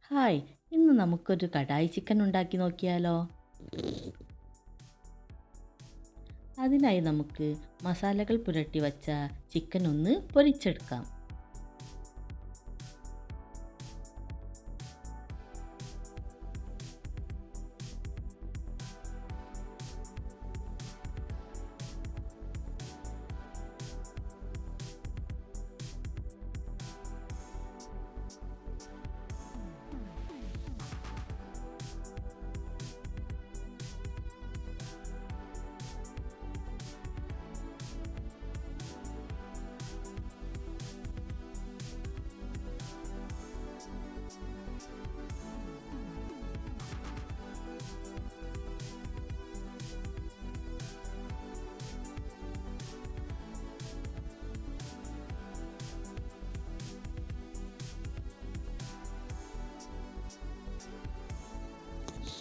Hi, ഇന്ന് നമുക്കൊരു kadai chicken ഉണ്ടാക്കി നോക്കിയാലോ? അതിനായി നമുക്ക് മസാലകൾ പുരട്ടി വച്ച ചിക്കൻ ഒന്ന് പൊരിച്ചെടുക്കാം.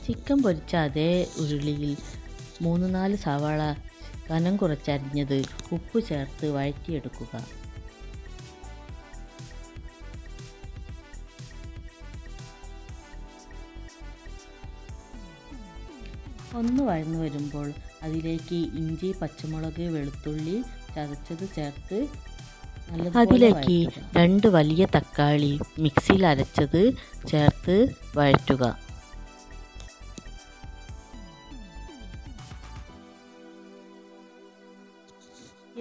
ചിക്കൻ പൊരിച്ച അതേ ഉരുളിയിൽ 3-4 സവാള കനം കുറച്ചരിഞ്ഞത് ഉപ്പ് ചേർത്ത് വഴറ്റിയെടുക്കുക. ഒന്ന് വഴന്നു വരുമ്പോൾ അതിലേക്ക് ഇഞ്ചി, പച്ചമുളക്, വെളുത്തുള്ളി ചതച്ചത് ചേർത്ത് അതിലേക്ക് 2 വലിയ തക്കാളി മിക്സിയിൽ അരച്ചത് ചേർത്ത് വഴറ്റുക.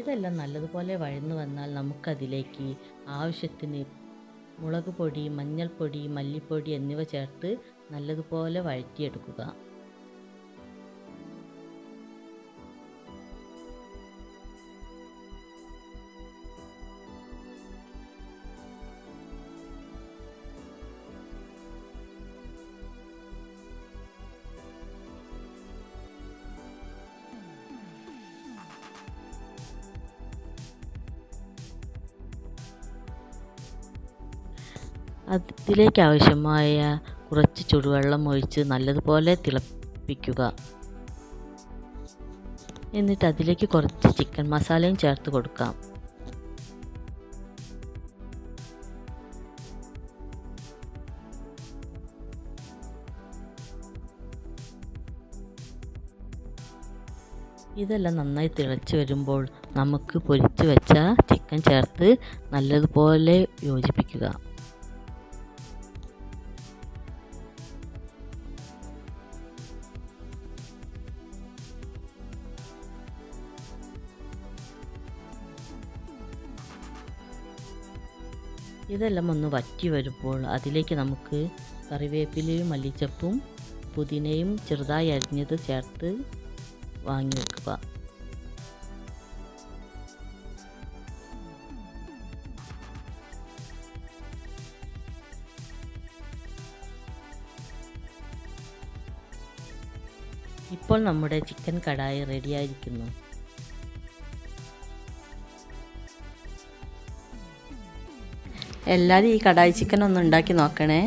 ഇതെല്ലാം നല്ലതുപോലെ വഴന്നു വന്നാൽ നമുക്കതിലേക്ക് ആവശ്യത്തിന് മുളക് പൊടി, മഞ്ഞൾപ്പൊടി, മല്ലിപ്പൊടി എന്നിവ ചേർത്ത് നല്ലതുപോലെ വഴറ്റിയെടുക്കുക. അതിലേക്ക് ആവശ്യമായ കുറച്ച് ചൂടുവെള്ളം ഒഴിച്ച് നല്ലതുപോലെ തിളപ്പിക്കുക. എന്നിട്ട് അതിലേക്ക് കുറച്ച് ചിക്കൻ മസാലയും ചേർത്ത് കൊടുക്കാം. ഇതെല്ലാം നന്നായി തിളച്ച് വരുമ്പോൾ നമുക്ക് പൊരിച്ച് വെച്ച ചിക്കൻ ചേർത്ത് നല്ലതുപോലെ യോജിപ്പിക്കുക. ഇതെല്ലാം ഒന്ന് വറ്റി വരുമ്പോൾ അതിലേക്ക് നമുക്ക് കറിവേപ്പിലയും മല്ലിച്ചപ്പും പുതിനയും ചെറുതായി അരിഞ്ഞത് ചേർത്ത് വാങ്ങി വെക്കുക. ഇപ്പോൾ നമ്മുടെ ചിക്കൻ കടായി റെഡിയായിരിക്കുന്നു. എല്ലാവരും ഈ കടായി ചിക്കൻ ഒന്ന് ഉണ്ടാക്കി നോക്കണേ.